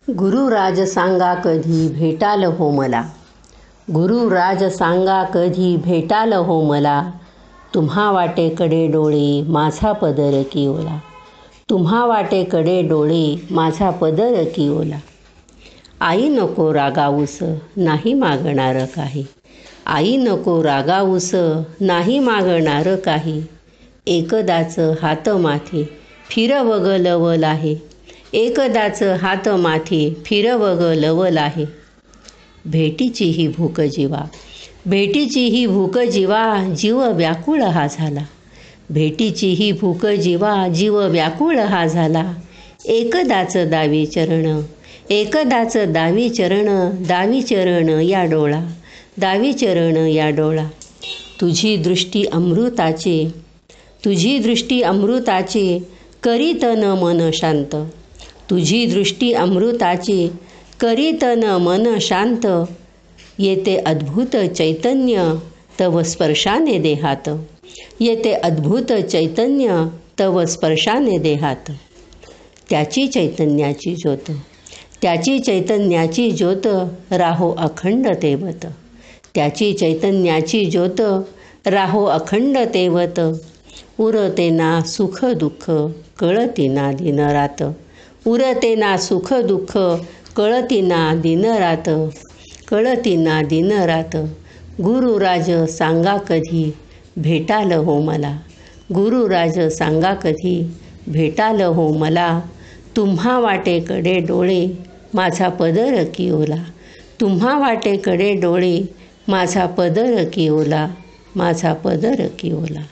गुरुराज सांगा कधी भेटाल हो मला. गुरुराज सांगा कधी भेटाल हो मला. तुम्हा वाटेकडे डोळे माझा पदर की ओला. तुम्हा वाटेकडे डोळे माझा पदर की ओला. आई नको रागावूस नाही मागणार काही. आई नको रागावूस नाही मागणार काही. एकदाच हात माथे फिरवग लवल आहे. एकदाच हात माथे फिरवग लवल आहे. भेटीची ही भूक जीवा, भेटीची ही भूक जीवा, जीव व्याकुळ हा झाला. भेटीची ही भूक जीवा, जीव व्याकुळ हा झाला. एकदाच दावी चरण, एकदाच दावी चरण, दावी चरण या डोळा, दावी चरण या डोळा. तुझी दृष्टी अमृताचे, तुझी दृष्टी अमृताचे, करीत न मन शांत. तुझी दृष्टी अमृताची, करीत न मन शांत. येते अद्भुत चैतन्य तव स्पर्शाने देहात. येते अद्भुत चैतन्य तव स्पर्शाने देहात. त्याची चैतन्याची ज्योत, त्याची चैतन्याची ज्योत राहो अखंड तेवत. त्याची चैतन्याची ज्योत राहो अखंड तेवत. उरते ना सुख दुःख कळती ना दिनरात. उरते ना सुख दुःख कळती ना दिनरात. कळती ना दिनरात. गुरुराज सांगा कधी भेटाल हो मला. गुरुराज सांगा कधी भेटाल हो मला. तुम्हा वाटेकडे डोळे माझा पदर की ओला. तुम्हा वाटेकडे डोळे माझा पदर की ओला, माझा पदर की ओला.